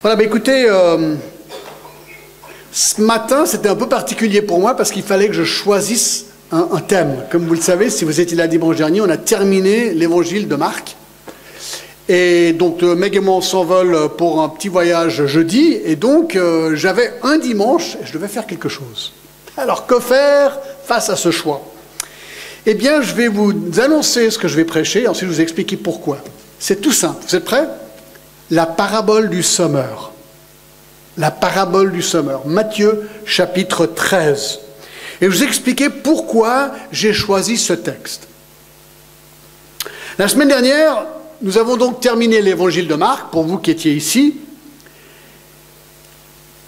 Voilà, écoutez, ce matin, c'était un peu particulier pour moi parce qu'il fallait que je choisisse un thème. Comme vous le savez, si vous étiez là dimanche dernier, on a terminé l'évangile de Marc. Et donc, Meg et moi, on s'envole pour un petit voyage jeudi. Et donc, j'avais un dimanche et je devais faire quelque chose. Alors, que faire face à ce choix? Eh bien, je vais vous annoncer ce que je vais prêcher et ensuite vous expliquer pourquoi. C'est tout simple. Vous êtes prêts? La parabole du sommeur. La parabole du sommeur. Matthieu, chapitre 13. Et vous expliquer pourquoi j'ai choisi ce texte. La semaine dernière, nous avons donc terminé l'évangile de Marc, pour vous qui étiez ici,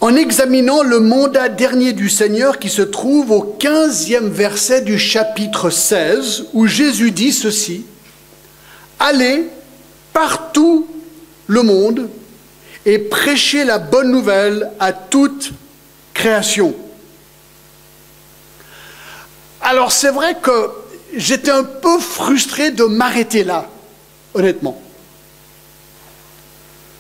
en examinant le mandat dernier du Seigneur qui se trouve au 15e verset du chapitre 16, où Jésus dit ceci: « Allez partout le monde et prêchez la bonne nouvelle à toute création. » Alors c'est vrai que j'étais un peu frustré de m'arrêter là, honnêtement,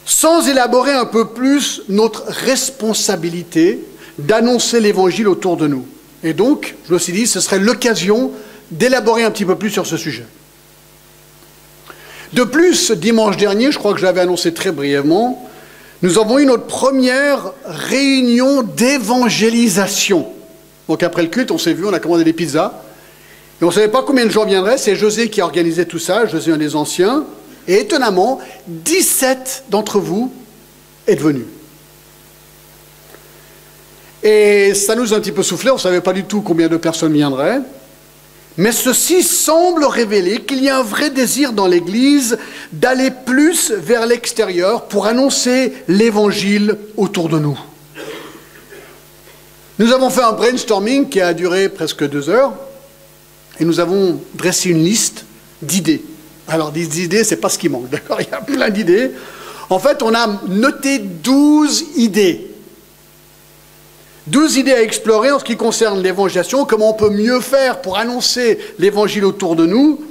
sans élaborer un peu plus notre responsabilité d'annoncer l'évangile autour de nous. Et donc, je me suis dit, ce serait l'occasion d'élaborer un petit peu plus sur ce sujet. De plus, dimanche dernier, je crois que je l'avais annoncé très brièvement, nous avons eu notre première réunion d'évangélisation. Donc après le culte, on s'est vu, on a commandé des pizzas. Et on ne savait pas combien de gens viendraient. C'est José qui a organisé tout ça, José, un des anciens. Et étonnamment, 17 d'entre vous êtes venus. Et ça nous a un petit peu soufflé, on ne savait pas du tout combien de personnes viendraient. Mais ceci semble révéler qu'il y a un vrai désir dans l'Église d'aller plus vers l'extérieur pour annoncer l'Évangile autour de nous. Nous avons fait un brainstorming qui a duré presque 2 heures et nous avons dressé une liste d'idées. Alors, des idées, c'est pas ce qui manque, d'accord? Il y a plein d'idées. En fait, on a noté 12 idées. 12 idées à explorer en ce qui concerne l'évangélisation, comment on peut mieux faire pour annoncer l'évangile autour de nous.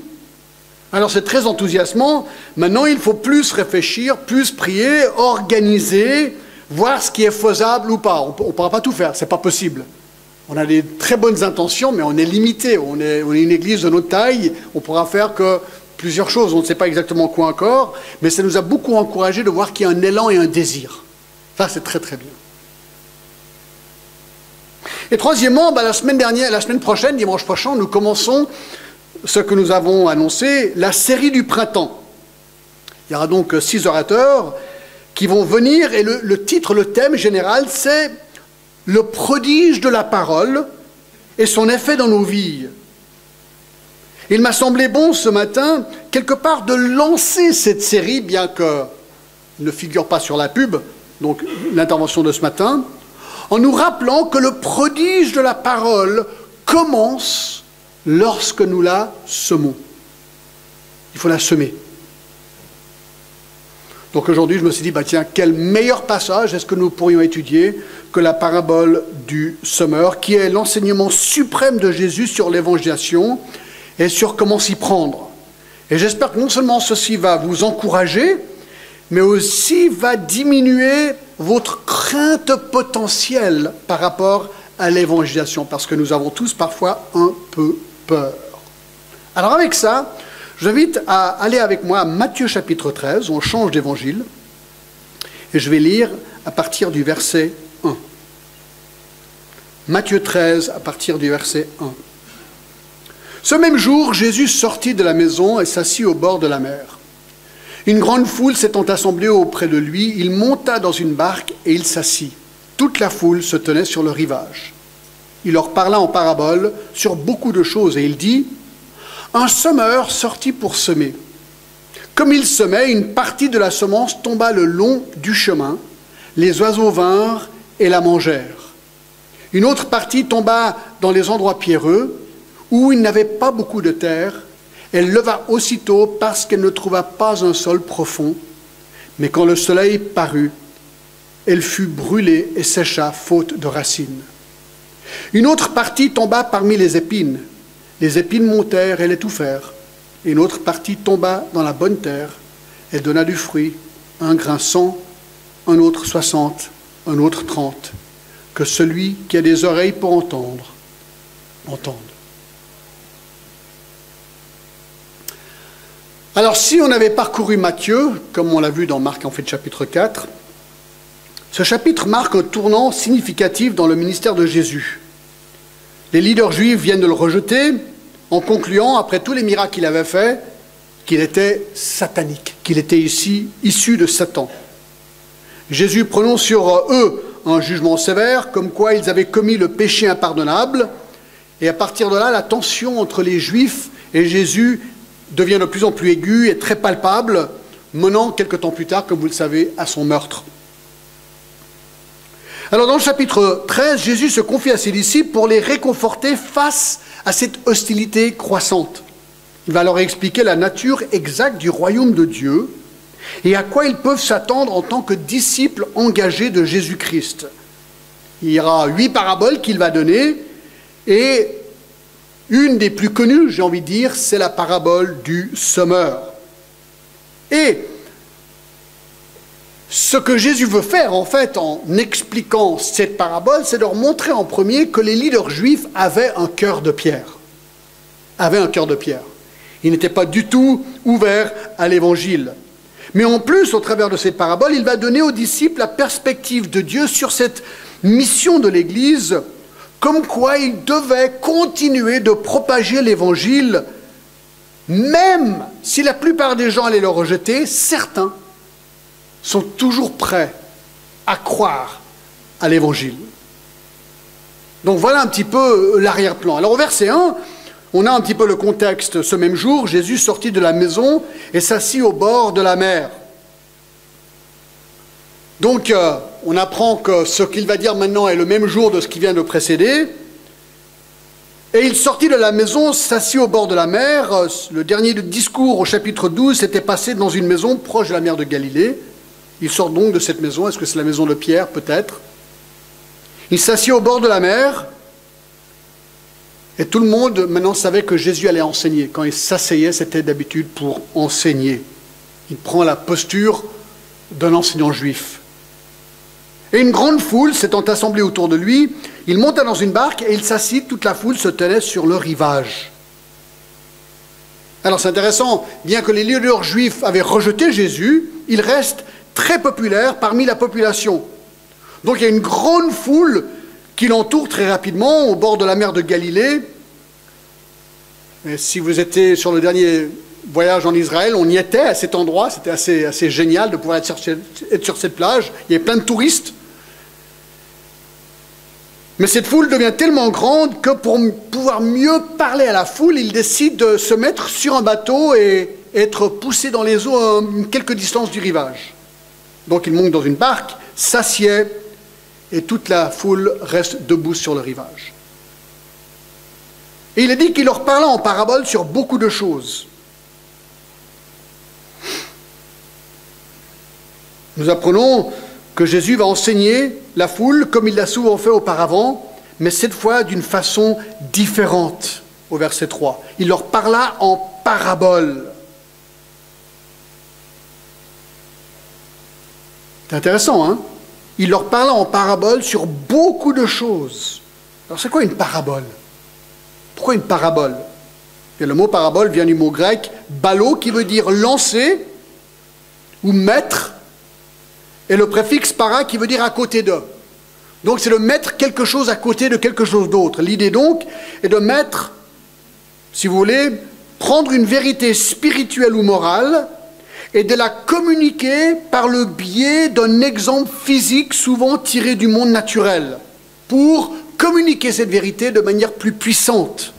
Alors, c'est très enthousiasmant. Maintenant, il faut plus réfléchir, plus prier, organiser, voir ce qui est faisable ou pas. On ne pourra pas tout faire, c'est pas possible. On a des très bonnes intentions, mais on est limité. On est une église de notre taille, on pourra faire que plusieurs choses, on ne sait pas exactement quoi encore, mais ça nous a beaucoup encouragé de voir qu'il y a un élan et un désir. Ça, c'est très très bien. Et troisièmement, la semaine prochaine, dimanche prochain, nous commençons ce que nous avons annoncé, la série du printemps. Il y aura donc 6 orateurs qui vont venir, et le titre, le thème général, c'est « Le prodige de la parole et son effet dans nos vies ». Il m'a semblé bon ce matin, quelque part, de lancer cette série, bien qu'elle ne figure pas sur la pub, donc l'intervention de ce matin, en nous rappelant que le prodige de la parole commence lorsque nous la semons. Il faut la semer. Donc aujourd'hui, je me suis dit, tiens, quel meilleur passage est-ce que nous pourrions étudier que la parabole du semeur, qui est l'enseignement suprême de Jésus sur l'évangélisation et sur comment s'y prendre. Et j'espère que non seulement ceci va vous encourager, mais aussi va diminuer votre crainte potentielle par rapport à l'évangélisation, parce que nous avons tous parfois un peu peur. Alors avec ça, je vous invite à aller avec moi à Matthieu chapitre 13, on change d'évangile, et je vais lire à partir du verset 1. Matthieu 13, à partir du verset 1. Ce même jour, Jésus sortit de la maison et s'assit au bord de la mer. Une grande foule s'étant assemblée auprès de lui, il monta dans une barque et il s'assit. Toute la foule se tenait sur le rivage. Il leur parla en parabole sur beaucoup de choses et il dit: « Un semeur sortit pour semer. Comme il semait, une partie de la semence tomba le long du chemin. Les oiseaux vinrent et la mangèrent. Une autre partie tomba dans les endroits pierreux, où il n'avait pas beaucoup de terre. Elle leva aussitôt parce qu'elle ne trouva pas un sol profond. Mais quand le soleil parut, elle fut brûlée et sécha faute de racines. Une autre partie tomba parmi les épines. Les épines montèrent et l'étouffèrent. Et une autre partie tomba dans la bonne terre. Elle donna du fruit, un grain 100, un autre 60, un autre 30. Que celui qui a des oreilles pour entendre, entende. Alors, si on avait parcouru Matthieu, comme on l'a vu dans Marc en fait chapitre 4, ce chapitre marque un tournant significatif dans le ministère de Jésus. Les leaders juifs viennent de le rejeter en concluant, après tous les miracles qu'il avait faits, qu'il était satanique, qu'il était ici issu de Satan. Jésus prononce sur eux un jugement sévère, comme quoi ils avaient commis le péché impardonnable, et à partir de là, la tension entre les Juifs et Jésus devient de plus en plus aiguë et très palpable, menant quelque temps plus tard, comme vous le savez, à son meurtre. Alors dans le chapitre 13, Jésus se confie à ses disciples pour les réconforter face à cette hostilité croissante. Il va leur expliquer la nature exacte du royaume de Dieu et à quoi ils peuvent s'attendre en tant que disciples engagés de Jésus-Christ. Il y aura 8 paraboles qu'il va donner et une des plus connues, j'ai envie de dire, c'est la parabole du semeur. Et ce que Jésus veut faire, en fait, en expliquant cette parabole, c'est de leur montrer en premier que les leaders juifs avaient un cœur de pierre. Avaient un cœur de pierre. Ils n'étaient pas du tout ouverts à l'évangile. Mais en plus, au travers de cette parabole, il va donner aux disciples la perspective de Dieu sur cette mission de l'Église, comme quoi ils devaient continuer de propager l'Évangile, même si la plupart des gens allaient le rejeter, certains sont toujours prêts à croire à l'Évangile. Donc voilà un petit peu l'arrière-plan. Alors au verset 1, on a un petit peu le contexte. Ce même jour, Jésus sortit de la maison et s'assit au bord de la mer. Donc, on apprend que ce qu'il va dire maintenant est le même jour de ce qui vient de précéder. Et il sortit de la maison, s'assit au bord de la mer. Le dernier discours au chapitre 12 s'était passé dans une maison proche de la mer de Galilée. Il sort donc de cette maison. Est-ce que c'est la maison de Pierre? Peut-être. Il s'assit au bord de la mer. Et tout le monde maintenant savait que Jésus allait enseigner. Quand il s'asseyait, c'était d'habitude pour enseigner. Il prend la posture d'un enseignant juif. Et une grande foule s'étant assemblée autour de lui, il monta dans une barque et il s'assit, toute la foule se tenait sur le rivage. Alors c'est intéressant, bien que les leaders juifs avaient rejeté Jésus, il reste très populaire parmi la population. Donc il y a une grande foule qui l'entoure très rapidement au bord de la mer de Galilée. Et si vous étiez sur le dernier voyage en Israël, on y était à cet endroit, c'était assez génial de pouvoir être sur cette plage. Il y avait plein de touristes. Mais cette foule devient tellement grande que pour pouvoir mieux parler à la foule, il décide de se mettre sur un bateau et être poussé dans les eaux à quelques distances du rivage. Donc il monte dans une barque, s'assied et toute la foule reste debout sur le rivage. Et il est dit qu'il leur parla en parabole sur beaucoup de choses. Nous apprenons que Jésus va enseigner la foule comme il l'a souvent fait auparavant, mais cette fois d'une façon différente, au verset 3. Il leur parla en parabole. C'est intéressant, hein? Il leur parla en parabole sur beaucoup de choses. Alors c'est quoi une parabole? Pourquoi une parabole? Et le mot parabole vient du mot grec balo, qui veut dire lancer ou mettre, et le préfixe para qui veut dire à côté de. Donc c'est de mettre quelque chose à côté de quelque chose d'autre. L'idée donc est de mettre, si vous voulez, prendre une vérité spirituelle ou morale et de la communiquer par le biais d'un exemple physique souvent tiré du monde naturel pour communiquer cette vérité de manière plus puissante.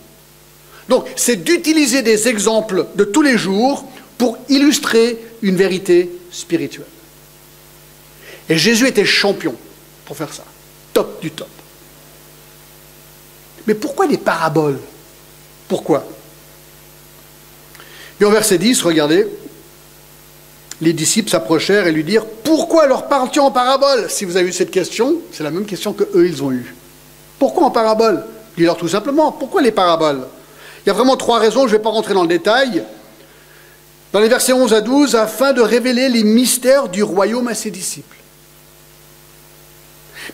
Donc c'est d'utiliser des exemples de tous les jours pour illustrer une vérité spirituelle. Et Jésus était champion pour faire ça. Top du top. Mais pourquoi des paraboles? Pourquoi? Et au verset 10, regardez, les disciples s'approchèrent et lui dirent « Pourquoi leur parles-tu en parabole ?» Si vous avez eu cette question, c'est la même question qu'eux, ils ont eue. Pourquoi en parabole? Dis-leur tout simplement, pourquoi les paraboles? Il y a vraiment 3 raisons, je ne vais pas rentrer dans le détail. Dans les versets 11 à 12, afin de révéler les mystères du royaume à ses disciples.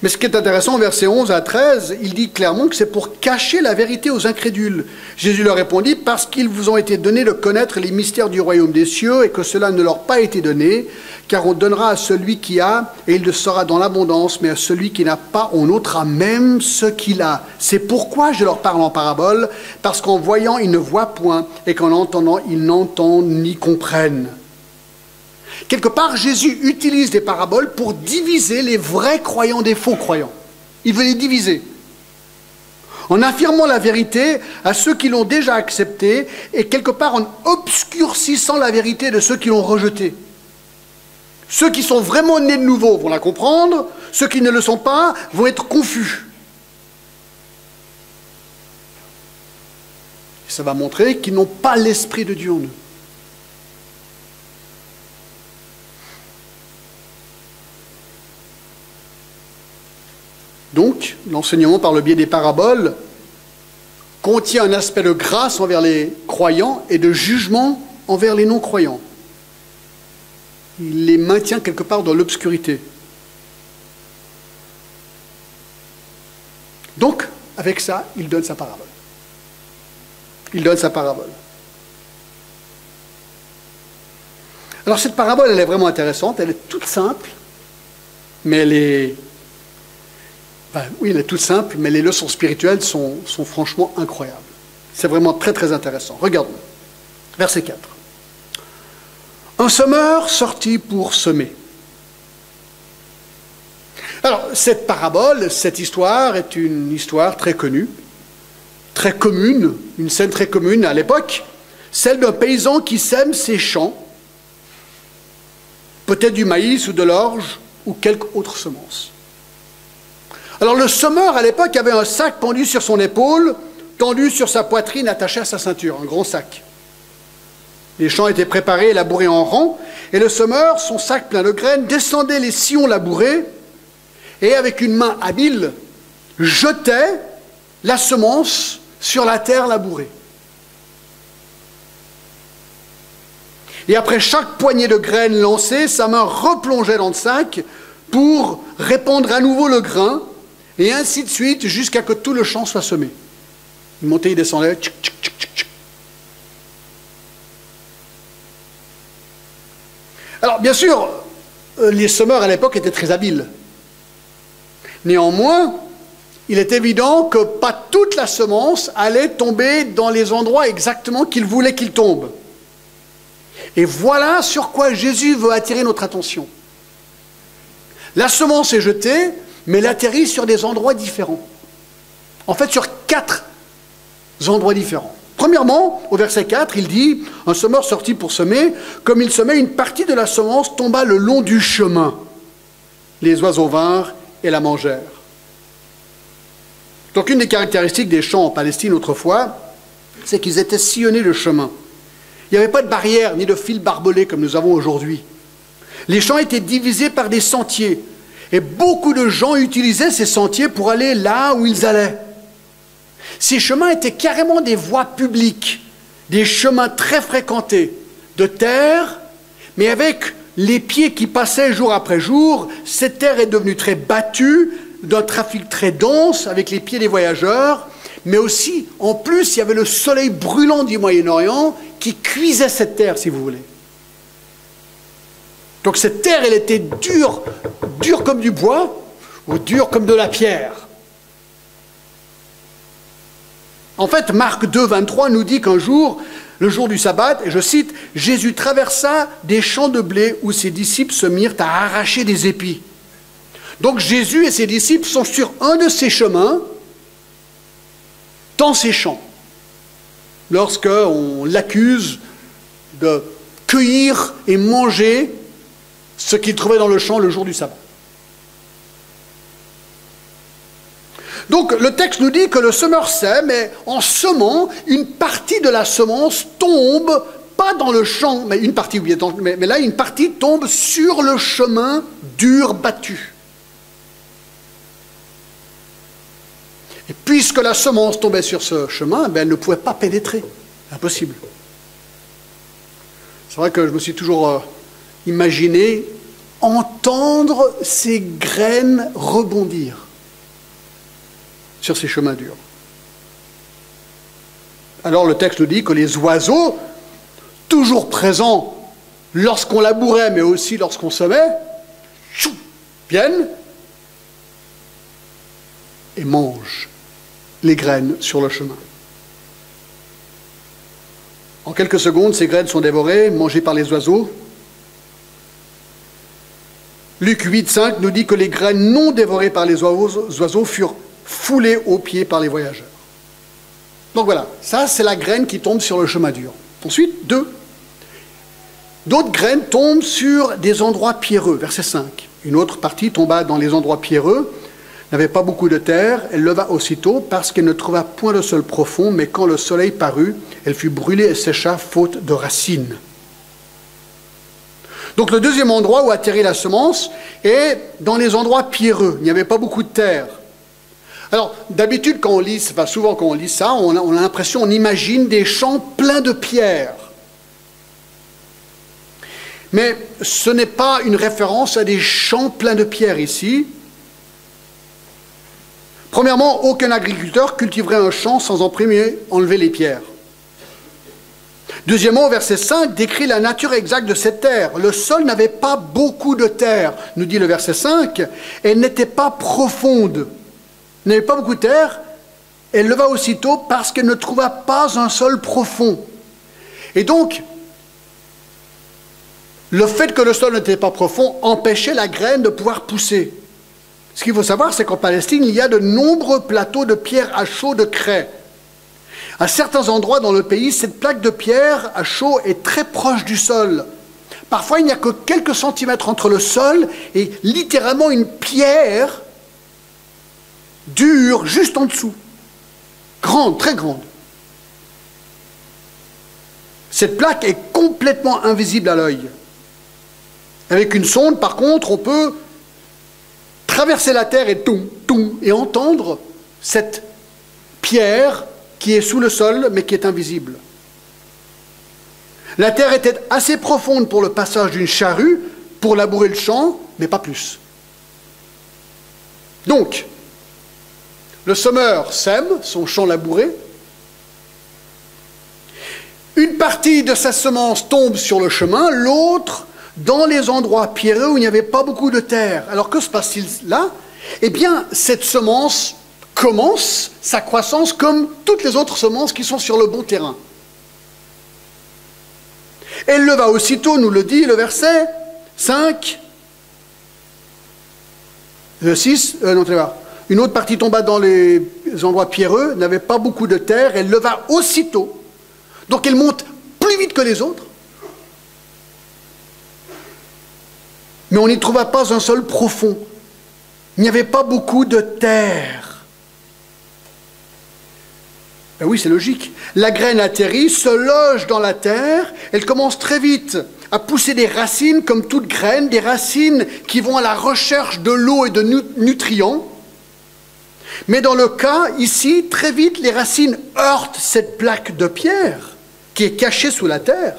Mais ce qui est intéressant, versets 11 à 13, il dit clairement que c'est pour cacher la vérité aux incrédules. Jésus leur répondit, parce qu'ils vous ont été donnés de connaître les mystères du royaume des cieux et que cela ne leur a pas été donné, car on donnera à celui qui a et il le sera dans l'abondance, mais à celui qui n'a pas, on ôtera même ce qu'il a. C'est pourquoi je leur parle en parabole, parce qu'en voyant, ils ne voient point et qu'en entendant, ils n'entendent ni comprennent. Quelque part, Jésus utilise des paraboles pour diviser les vrais croyants des faux croyants. Il veut les diviser. En affirmant la vérité à ceux qui l'ont déjà acceptée et quelque part en obscurcissant la vérité de ceux qui l'ont rejetée. Ceux qui sont vraiment nés de nouveau vont la comprendre, ceux qui ne le sont pas vont être confus. Et ça va montrer qu'ils n'ont pas l'Esprit de Dieu en eux. Donc, l'enseignement par le biais des paraboles contient un aspect de grâce envers les croyants et de jugement envers les non-croyants. Il les maintient quelque part dans l'obscurité. Donc, avec ça, il donne sa parabole. Il donne sa parabole. Alors, cette parabole, elle est vraiment intéressante, elle est toute simple, mais elle est... oui, elle est toute simple, mais les leçons spirituelles sont franchement incroyables. C'est vraiment très très intéressant. Regardons. Verset 4. Un semeur sortit pour semer. Alors, cette parabole, cette histoire est une histoire très connue, très commune, une scène très commune à l'époque, celle d'un paysan qui sème ses champs, peut-être du maïs ou de l'orge ou quelque autre semence. Alors le semeur, à l'époque, avait un sac pendu sur son épaule, tendu sur sa poitrine, attaché à sa ceinture, un gros sac. Les champs étaient préparés et labourés en rang, et le semeur, son sac plein de graines, descendait les sillons labourés, et avec une main habile, jetait la semence sur la terre labourée. Et après chaque poignée de graines lancée, sa main replongeait dans le sac pour répandre à nouveau le grain, et ainsi de suite, jusqu'à ce que tout le champ soit semé. Il montait, il descendait. Tchic, tchic, tchic, tchic, tchic. Alors, bien sûr, les semeurs à l'époque étaient très habiles. Néanmoins, il est évident que pas toute la semence allait tomber dans les endroits exactement qu'il voulait qu'il tombe. Et voilà sur quoi Jésus veut attirer notre attention. La semence est jetée, mais elle atterrit sur des endroits différents. En fait, sur 4 endroits différents. Premièrement, au verset 4, il dit « Un semeur sortit pour semer. Comme il semait, une partie de la semence tomba le long du chemin. Les oiseaux vinrent et la mangèrent. » Donc, une des caractéristiques des champs en Palestine autrefois, c'est qu'ils étaient sillonnés de chemins. Il n'y avait pas de barrière ni de fils barbelés comme nous avons aujourd'hui. Les champs étaient divisés par des sentiers. Et beaucoup de gens utilisaient ces sentiers pour aller là où ils allaient. Ces chemins étaient carrément des voies publiques, des chemins très fréquentés, de terre, mais avec les pieds qui passaient jour après jour, cette terre est devenue très battue, d'un trafic très dense avec les pieds des voyageurs, mais aussi, en plus, il y avait le soleil brûlant du Moyen-Orient qui cuisait cette terre, si vous voulez. Donc cette terre, elle était dure, dure comme du bois, ou dure comme de la pierre. En fait, Marc 2, 23 nous dit qu'un jour, le jour du sabbat, et je cite, « Jésus traversa des champs de blé où ses disciples se mirent à arracher des épis. » Donc Jésus et ses disciples sont sur un de ces chemins, dans ces champs, lorsqu'on l'accuse de cueillir et manger ce qu'il trouvait dans le champ le jour du sabbat. Donc le texte nous dit que le semeur sème, et en semant, une partie de la semence tombe, pas dans le champ, mais une partie, mais là une partie tombe sur le chemin dur battu. Et puisque la semence tombait sur ce chemin, elle ne pouvait pas pénétrer. Impossible. C'est vrai que je me suis toujours imaginé entendre ces graines rebondir sur ces chemins durs. Alors le texte nous dit que les oiseaux, toujours présents lorsqu'on labourait, mais aussi lorsqu'on semait, viennent et mangent les graines sur le chemin. En quelques secondes, ces graines sont dévorées, mangées par les oiseaux. Luc 8, 5 nous dit que les graines non dévorées par les oiseaux furent foulées aux pieds par les voyageurs. Donc voilà, ça c'est la graine qui tombe sur le chemin dur. Ensuite, d'autres graines tombent sur des endroits pierreux, verset 5. Une autre partie tomba dans les endroits pierreux, n'avait pas beaucoup de terre, elle leva aussitôt parce qu'elle ne trouva point de sol profond, mais quand le soleil parut, elle fut brûlée et sécha faute de racines. Donc le deuxième endroit où atterrit la semence est dans les endroits pierreux, il n'y avait pas beaucoup de terre. Alors d'habitude quand on lit, souvent quand on lit ça, on a l'impression, on imagine des champs pleins de pierres. Mais ce n'est pas une référence à des champs pleins de pierres ici. Premièrement, aucun agriculteur cultiverait un champ sans en premier enlever les pierres. Deuxièmement, verset 5 décrit la nature exacte de cette terre. Le sol n'avait pas beaucoup de terre, nous dit le verset 5. Elle n'était pas profonde. Elle n'avait pas beaucoup de terre. Elle leva aussitôt parce qu'elle ne trouva pas un sol profond. Et donc, le fait que le sol n'était pas profond empêchait la graine de pouvoir pousser. Ce qu'il faut savoir, c'est qu'en Palestine, il y a de nombreux plateaux de pierre à chaud de craie. À certains endroits dans le pays, cette plaque de pierre à chaud est très proche du sol. Parfois, il n'y a que quelques centimètres entre le sol et littéralement une pierre dure juste en dessous. Grande, très grande. Cette plaque est complètement invisible à l'œil. Avec une sonde, par contre, on peut traverser la terre et entendre cette pierre qui est sous le sol, mais qui est invisible. La terre était assez profonde pour le passage d'une charrue, pour labourer le champ, mais pas plus. Donc, le semeur sème son champ labouré. Une partie de sa semence tombe sur le chemin, l'autre dans les endroits pierreux où il n'y avait pas beaucoup de terre. Alors que se passe-t-il là? Eh bien, cette semence commence sa croissance comme toutes les autres semences qui sont sur le bon terrain. Elle leva aussitôt, nous le dit le verset 5, 6, une autre partie tomba dans les endroits pierreux, n'avait pas beaucoup de terre, elle leva aussitôt. Donc elle monte plus vite que les autres. Mais on n'y trouva pas un sol profond. Il n'y avait pas beaucoup de terre. Ben oui, c'est logique. La graine atterrit, se loge dans la terre, elle commence très vite à pousser des racines comme toute graine, des racines qui vont à la recherche de l'eau et de nutriments. Mais dans le cas, ici, très vite, les racines heurtent cette plaque de pierre qui est cachée sous la terre.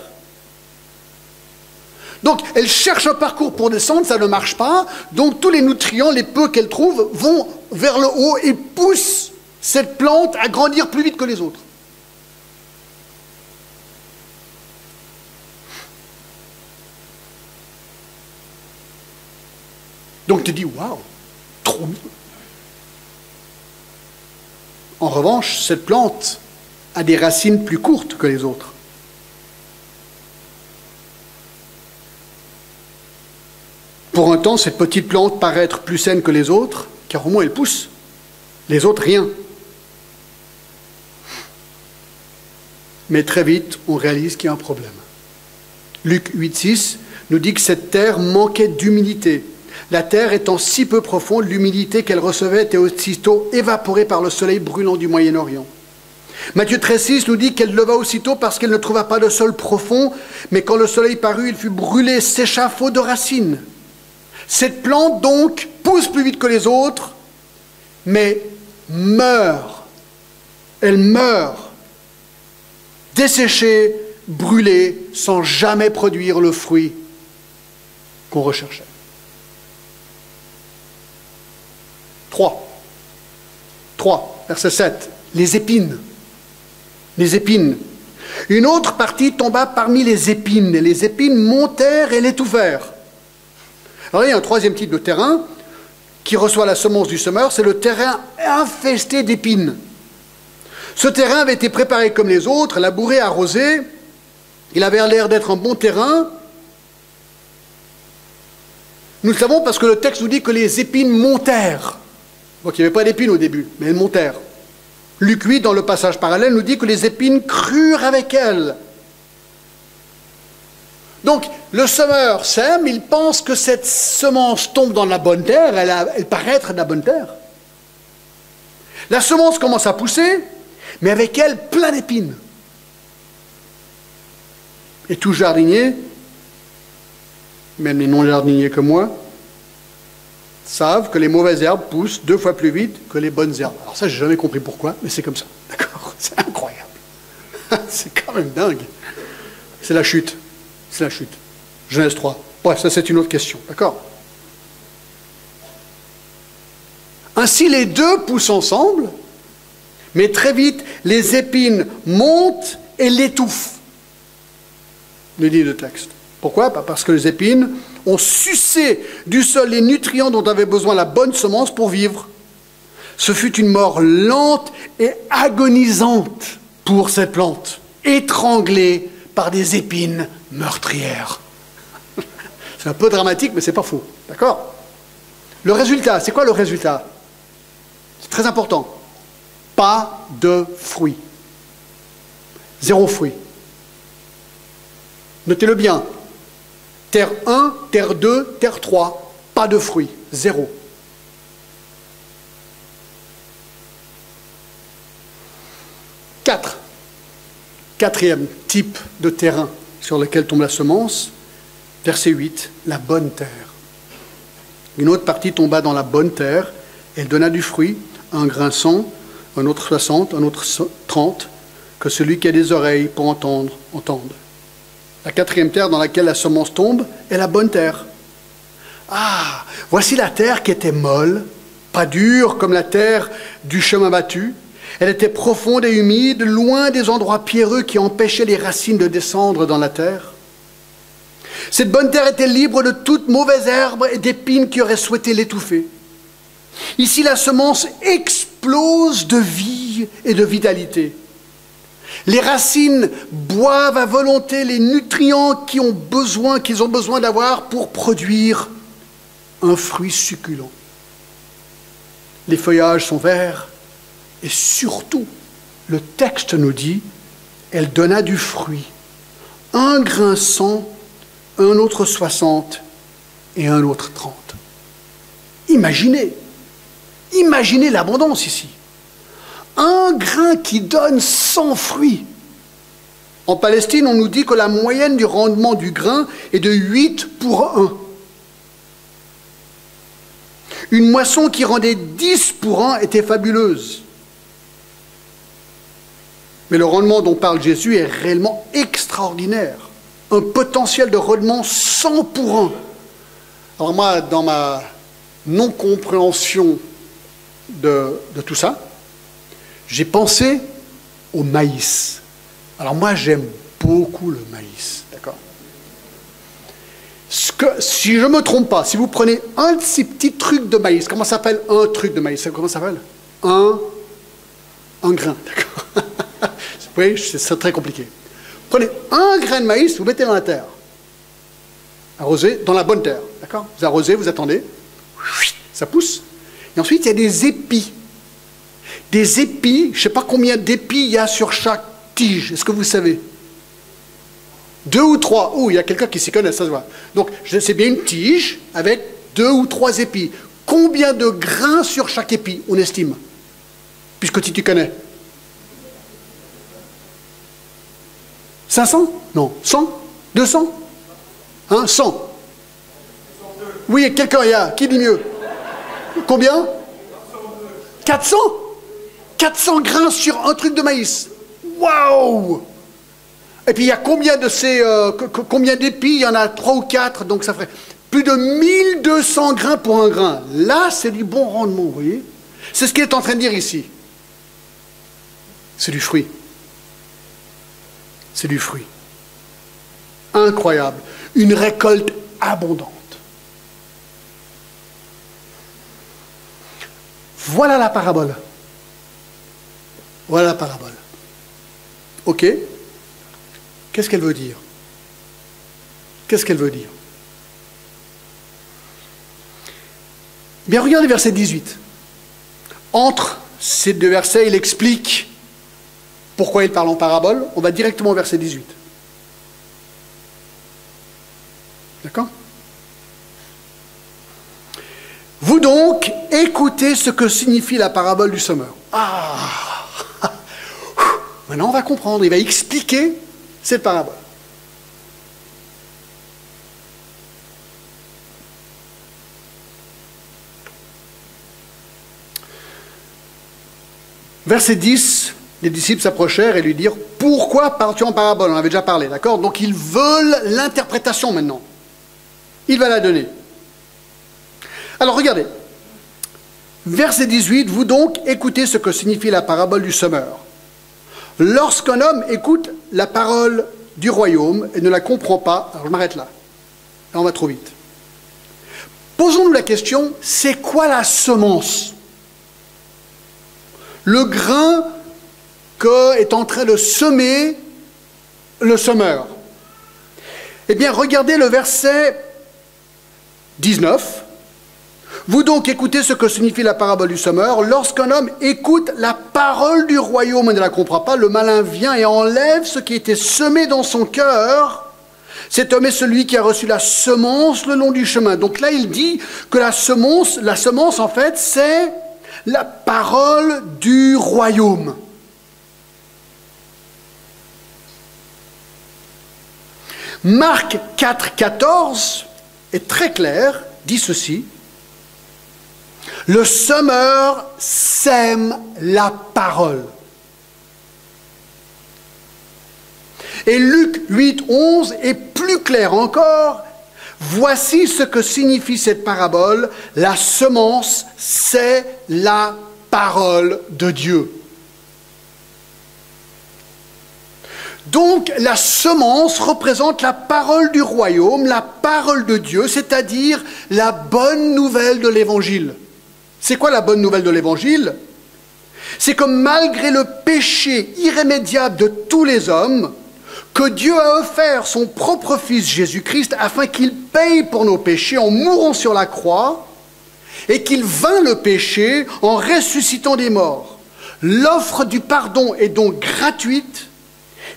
Donc, elle cherche un parcours pour descendre, ça ne marche pas. Donc, tous les nutriments, les peu qu'elle trouve, vont vers le haut et poussent cette plante à grandir plus vite que les autres. Donc, tu dis, waouh, trop bien. En revanche, cette plante a des racines plus courtes que les autres. Pour un temps, cette petite plante paraît être plus saine que les autres, car au moins elle pousse. Les autres, rien. Mais très vite, on réalise qu'il y a un problème. Luc 8,6 nous dit que cette terre manquait d'humidité. La terre étant si peu profonde, l'humidité qu'elle recevait était aussitôt évaporée par le soleil brûlant du Moyen-Orient. Matthieu 13,6 nous dit qu'elle leva aussitôt parce qu'elle ne trouva pas de sol profond, mais quand le soleil parut, il fut brûlé, sécha, faute de racines. Cette plante, donc, pousse plus vite que les autres, mais meurt. Elle meurt, desséchée, brûlée, sans jamais produire le fruit qu'on recherchait. 3. 3, verset 7. Les épines. Les épines. Une autre partie tomba parmi les épines, et les épines montèrent et l'étouffèrent. Alors il y a un troisième type de terrain qui reçoit la semence du semeur, c'est le terrain infesté d'épines. Ce terrain avait été préparé comme les autres, labouré, arrosé. Il avait l'air d'être un bon terrain. Nous le savons parce que le texte nous dit que les épines montèrent. Donc il n'y avait pas d'épines au début, mais elles montèrent. Luc 8, dans le passage parallèle, nous dit que les épines crurent avec elles. Donc, le semeur sème, il pense que cette semence tombe dans la bonne terre, elle paraît être de la bonne terre. La semence commence à pousser, mais avec elle, plein d'épines. Et tout jardinier, même les non-jardiniers comme moi, savent que les mauvaises herbes poussent 2 fois plus vite que les bonnes herbes. Alors ça, j'ai jamais compris pourquoi, mais c'est comme ça. D'accord? C'est incroyable. C'est quand même dingue. C'est la chute. C'est la chute. Genèse 3. Bref, ça c'est une autre question. D'accord? Ainsi, les deux poussent ensemble, mais très vite, les épines montent et l'étouffent. Le dit le texte. Pourquoi? Parce que les épines ont sucé du sol les nutriments dont avait besoin la bonne semence pour vivre. Ce fut une mort lente et agonisante pour cette plante, étranglée par des épines meurtrières. C'est un peu dramatique, mais c'est pas faux. D'accord? Le résultat, c'est quoi le résultat? C'est très important. Pas de fruits. 0 fruit. Notez-le bien. Terre 1, terre 2, terre 3, pas de fruits, 0. Quatrième type de terrain sur lequel tombe la semence, verset 8, la bonne terre. Une autre partie tomba dans la bonne terre, elle donna du fruit, un grain 100, un autre 60, un autre 30, que celui qui a des oreilles pour entendre, entende. La quatrième terre dans laquelle la semence tombe est la bonne terre. Ah, voici la terre qui était molle, pas dure comme la terre du chemin battu. Elle était profonde et humide, loin des endroits pierreux qui empêchaient les racines de descendre dans la terre. Cette bonne terre était libre de toute mauvaise herbe et d'épines qui auraient souhaité l'étouffer. Ici, la semence explose de vie et de vitalité. Les racines boivent à volonté les nutriments qu'ils ont besoin d'avoir pour produire un fruit succulent. Les feuillages sont verts et surtout, le texte nous dit, elle donna du fruit. Un grain 100, un autre 60 et un autre 30. Imaginez l'abondance ici. Un grain qui donne 100 fruits. En Palestine, on nous dit que la moyenne du rendement du grain est de 8 pour 1. Une moisson qui rendait 10 pour 1 était fabuleuse. Mais le rendement dont parle Jésus est réellement extraordinaire. Un potentiel de rendement 100 pour 1. Alors moi, dans ma non-compréhension de tout ça, j'ai pensé au maïs. Alors moi, j'aime beaucoup le maïs, d'accord? Si je ne me trompe pas, si vous prenez un de ces petits trucs de maïs, comment ça s'appelle un truc de maïs? Comment ça s'appelle? Un grain, d'accord? Oui, c'est très compliqué. Prenez un grain de maïs, vous mettez dans la terre. Arrosé, dans la bonne terre, d'accord? Vous arrosez, vous attendez, ça pousse. Et ensuite, il y a des épis. Des épis, je ne sais pas combien d'épis il y a sur chaque tige. Est-ce que vous savez? 2 ou 3. Oh, il y a quelqu'un qui s'y connaît, ça se voit. Donc, c'est bien une tige avec 2 ou 3 épis. Combien de grains sur chaque épi, on estime? Puisque tu connais. 500? Non. 100? 200? Hein? 100? Oui, quelqu'un, il y a. Qui dit mieux? Combien? 400? 400 grains sur un truc de maïs. Waouh! Et puis il y a combien de ces... combien d'épis? Il y en a 3 ou 4, donc ça ferait plus de 1200 grains pour un grain. Là, c'est du bon rendement, vous voyez. C'est ce qu'il est en train de dire ici. C'est du fruit. C'est du fruit. Incroyable. Une récolte abondante. Voilà la parabole. Voilà la parabole. Ok? Qu'est-ce qu'elle veut dire? Qu'est-ce qu'elle veut dire? Bien, regardez verset 18. Entre ces deux versets, il explique pourquoi il parle en parabole. On va directement au verset 18. D'accord? Vous donc, écoutez ce que signifie la parabole du semeur. Ah! Maintenant, on va comprendre. Il va expliquer cette parabole. Verset 10, les disciples s'approchèrent et lui dirent « Pourquoi parles-tu en parabole ?» On avait déjà parlé, d'accord? Donc ils veulent l'interprétation maintenant. Il va la donner. Alors regardez. Verset 18, « Vous donc écoutez ce que signifie la parabole du semeur. Lorsqu'un homme écoute la parole du royaume et ne la comprend pas, alors je m'arrête là. Là, on va trop vite. Posons-nous la question, c'est quoi la semence? Le grain qu'est en train de semer le semeur. Eh bien, regardez le verset 19. Vous donc écoutez ce que signifie la parabole du semeur. Lorsqu'un homme écoute la parole du royaume et ne la comprend pas, le malin vient et enlève ce qui était semé dans son cœur. Cet homme est celui qui a reçu la semence le long du chemin. Donc là, il dit que la semence en fait, c'est la parole du royaume. Marc 4, 14 est très clair, dit ceci. Le semeur sème la parole. Et Luc 8, 11 est plus clair encore. Voici ce que signifie cette parabole. La semence, c'est la parole de Dieu. Donc, la semence représente la parole du royaume, la parole de Dieu, c'est-à-dire la bonne nouvelle de l'Évangile. C'est quoi la bonne nouvelle de l'Évangile? C'est que malgré le péché irrémédiable de tous les hommes, que Dieu a offert son propre Fils Jésus-Christ afin qu'il paye pour nos péchés en mourant sur la croix et qu'il vainc le péché en ressuscitant des morts. L'offre du pardon est donc gratuite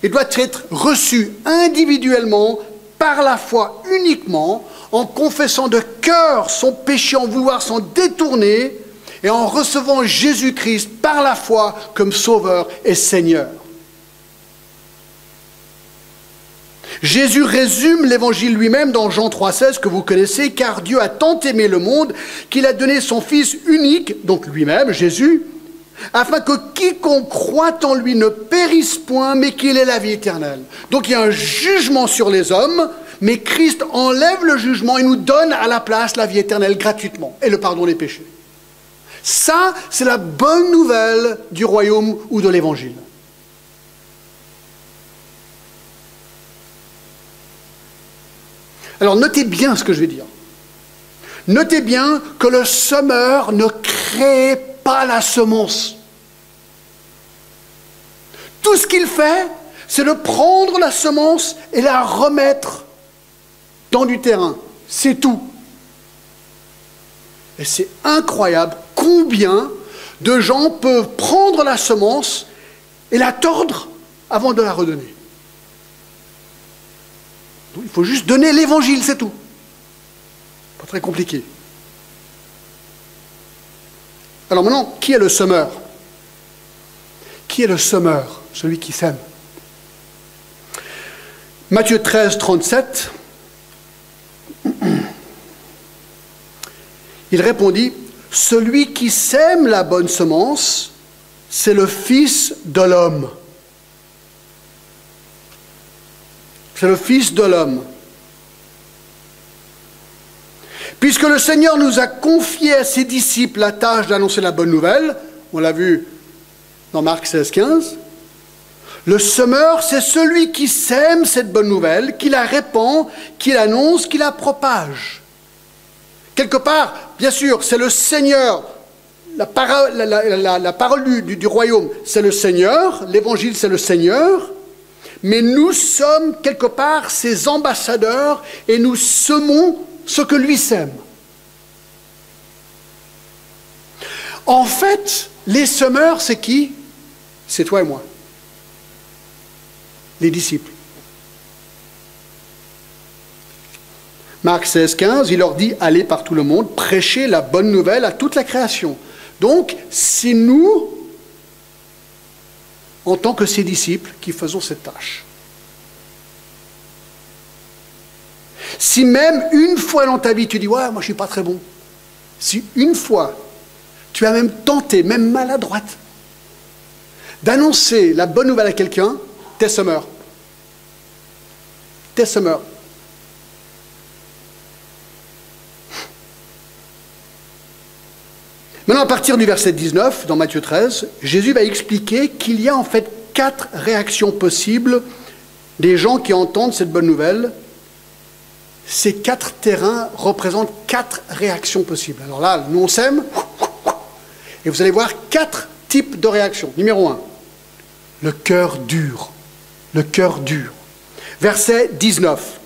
et doit être reçue individuellement par la foi uniquement, en confessant de cœur son péché, en vouloir s'en détourner et en recevant Jésus-Christ par la foi comme Sauveur et Seigneur. Jésus résume l'évangile lui-même dans Jean 3,16 que vous connaissez, car Dieu a tant aimé le monde qu'il a donné son Fils unique, donc lui-même, Jésus, afin que quiconque croit en lui ne périsse point, mais qu'il ait la vie éternelle. Donc il y a un jugement sur les hommes, mais Christ enlève le jugement et nous donne à la place la vie éternelle gratuitement et le pardon des péchés. Ça, c'est la bonne nouvelle du royaume ou de l'évangile. Alors notez bien ce que je vais dire. Notez bien que le semeur ne crée pas la semence. Tout ce qu'il fait, c'est de prendre la semence et la remettre dans du terrain. C'est tout. Et c'est incroyable combien de gens peuvent prendre la semence et la tordre avant de la redonner. Donc, il faut juste donner l'évangile, c'est tout. Pas très compliqué. Alors maintenant, qui est le semeur? Qui est le semeur? Celui qui sème. Matthieu 13, 37. Il répondit, « Celui qui sème la bonne semence, c'est le Fils de l'homme. » C'est le Fils de l'homme. Puisque le Seigneur nous a confié à ses disciples la tâche d'annoncer la bonne nouvelle, on l'a vu dans Marc 16, 15, le semeur, c'est celui qui sème cette bonne nouvelle, qui la répand, qui l'annonce, qui la propage. Quelque part, bien sûr, c'est le Seigneur. La parole du royaume, c'est le Seigneur. L'évangile, c'est le Seigneur. Mais nous sommes, quelque part, ses ambassadeurs et nous semons ce que lui sème. En fait, les semeurs, c'est qui? C'est toi et moi. Les disciples. Marc 16, 15, il leur dit « Allez par tout le monde, prêchez la bonne nouvelle à toute la création ». Donc, c'est nous, en tant que ses disciples, qui faisons cette tâche. Si même une fois dans ta vie, tu dis « Ouais, moi je ne suis pas très bon ». Si une fois, tu as même tenté, même maladroite, d'annoncer la bonne nouvelle à quelqu'un, t'es semeur. T'es semeur. Maintenant, à partir du verset 19, dans Matthieu 13, Jésus va expliquer qu'il y a en fait 4 réactions possibles des gens qui entendent cette bonne nouvelle. Ces 4 terrains représentent 4 réactions possibles. Alors là, nous on sème, et vous allez voir 4 types de réactions. Numéro 1, le cœur dur. Le cœur dur. Verset 19.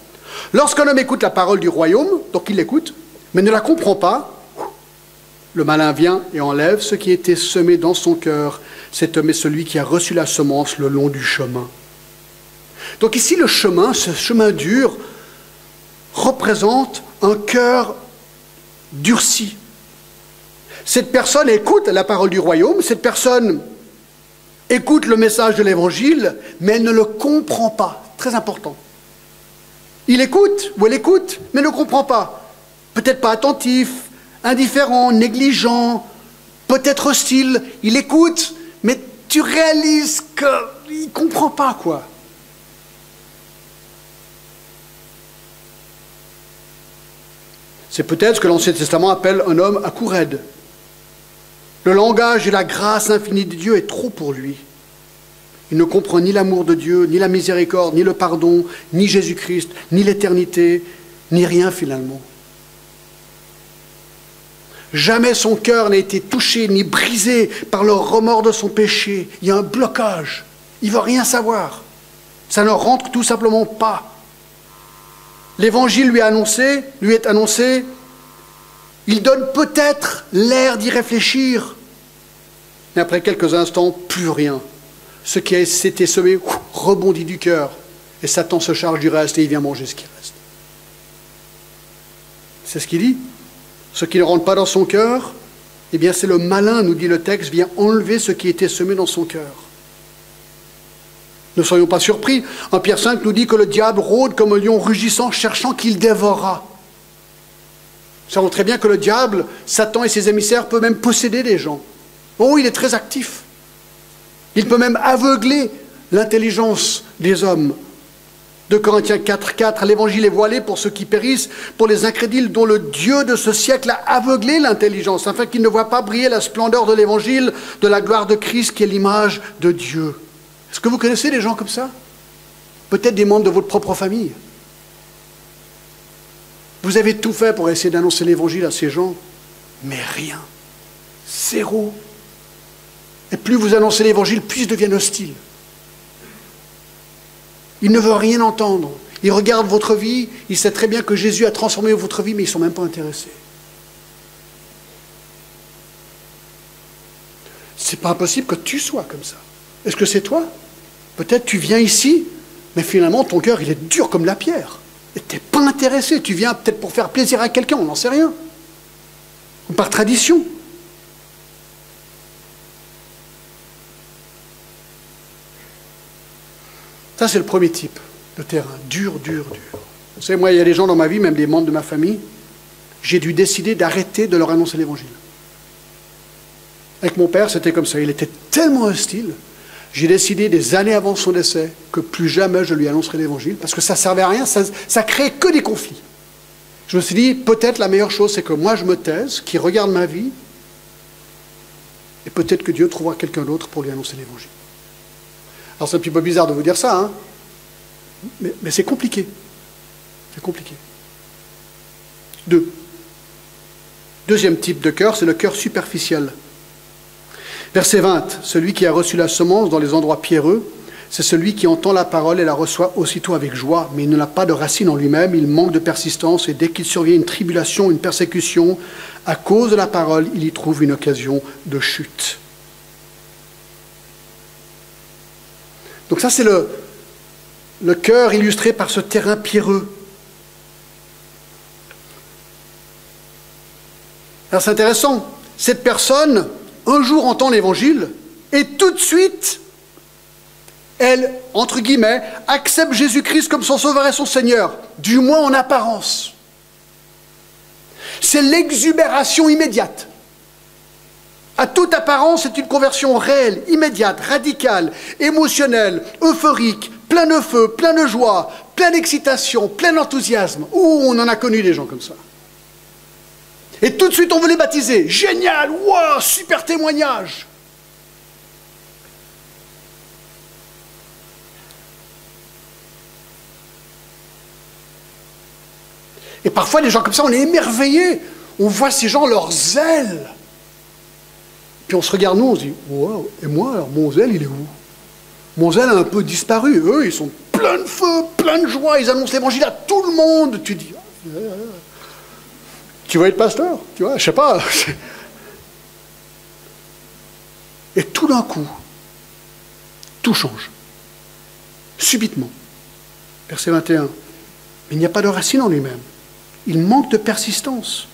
Lorsqu'un homme écoute la parole du royaume, donc il l'écoute, mais ne la comprend pas, le malin vient et enlève ce qui était semé dans son cœur. Cet homme est celui qui a reçu la semence le long du chemin. Donc ici, le chemin, ce chemin dur, représente un cœur durci. Cette personne écoute la parole du royaume, cette personne écoute le message de l'évangile, mais elle ne le comprend pas. Très important. Il écoute, ou elle écoute, mais ne comprend pas. Peut-être pas attentif, indifférent, négligent, peut-être hostile. Il écoute, mais tu réalises qu'il ne comprend pas, quoi. C'est peut-être ce que l'Ancien Testament appelle un homme à cou raide. Le langage et la grâce infinie de Dieu est trop pour lui. Il ne comprend ni l'amour de Dieu, ni la miséricorde, ni le pardon, ni Jésus-Christ, ni l'éternité, ni rien finalement. Jamais son cœur n'a été touché ni brisé par le remords de son péché. Il y a un blocage. Il ne veut rien savoir. Ça ne rentre tout simplement pas. L'évangile lui est annoncé. Il donne peut-être l'air d'y réfléchir. Mais après quelques instants, plus rien. Ce qui s'était semé rebondit du cœur. Et Satan se charge du reste et il vient manger ce qui reste. C'est ce qu'il dit. Ce qui ne rentre pas dans son cœur, eh bien c'est le malin, nous dit le texte, vient enlever ce qui était semé dans son cœur. Ne soyons pas surpris. En Pierre 5 nous dit que le diable rôde comme un lion rugissant, cherchant qu'il dévorera. Nous savons très bien que le diable, Satan et ses émissaires peuvent même posséder des gens. Oh, il est très actif. Il peut même aveugler l'intelligence des hommes. 2 Corinthiens 4, 4, l'évangile est voilé pour ceux qui périssent, pour les incrédules dont le Dieu de ce siècle a aveuglé l'intelligence, afin qu'ils ne voient pas briller la splendeur de l'évangile, de la gloire de Christ qui est l'image de Dieu. Est-ce que vous connaissez des gens comme ça? Peut-être des membres de votre propre famille. Vous avez tout fait pour essayer d'annoncer l'évangile à ces gens, mais rien. Zéro. Et plus vous annoncez l'évangile, plus ils deviennent hostiles. Ils ne veulent rien entendre. Ils regardent votre vie, ils savent très bien que Jésus a transformé votre vie, mais ils ne sont même pas intéressés. C'est pas impossible que tu sois comme ça. Est-ce que c'est toi? Peut-être tu viens ici, mais finalement ton cœur il est dur comme la pierre. Et tu n'es pas intéressé. Tu viens peut-être pour faire plaisir à quelqu'un, on n'en sait rien. Ou par tradition. Ça, c'est le premier type de terrain. Dur, dur, dur. Vous savez, moi, il y a des gens dans ma vie, même des membres de ma famille, j'ai dû décider d'arrêter de leur annoncer l'évangile. Avec mon père, c'était comme ça. Il était tellement hostile. J'ai décidé des années avant son décès que plus jamais je lui annoncerai l'évangile parce que ça ne servait à rien, ça créait que des conflits. Je me suis dit, peut-être la meilleure chose, c'est que moi je me taise, qu'il regarde ma vie, et peut-être que Dieu trouvera quelqu'un d'autre pour lui annoncer l'évangile. Alors c'est un petit peu bizarre de vous dire ça, hein, mais c'est compliqué. C'est compliqué. Deuxième type de cœur, c'est le cœur superficiel. Verset 20, celui qui a reçu la semence dans les endroits pierreux, c'est celui qui entend la parole et la reçoit aussitôt avec joie, mais il n'a pas de racine en lui-même, il manque de persistance, et dès qu'il survient une tribulation, une persécution, à cause de la parole, il y trouve une occasion de chute. Donc ça, c'est le cœur illustré par ce terrain pierreux. Alors c'est intéressant, cette personne, un jour entend l'évangile, et tout de suite, elle, entre guillemets, accepte Jésus-Christ comme son sauveur et son Seigneur, du moins en apparence. C'est l'exubération immédiate. À toute apparence, c'est une conversion réelle, immédiate, radicale, émotionnelle, euphorique, plein de feu, plein de joie, plein d'excitation, plein d'enthousiasme. On en a connu des gens comme ça. Et tout de suite, on veut les baptiser. Génial, wow, super témoignage. Et parfois, les gens comme ça, on est émerveillés. On voit ces gens, leur zèle. Puis on se regarde, nous, on se dit, wow, et moi, alors, mon zèle, il est où? Mon zèle a un peu disparu. Eux, ils sont pleins de feu, pleins de joie. Ils annoncent l'évangile à tout le monde. Tu dis, tu vas être pasteur, tu vois, je sais pas. Et tout d'un coup, tout change. Subitement. Verset 21. Il n'y a pas de racine en lui-même. Il manque de persistance.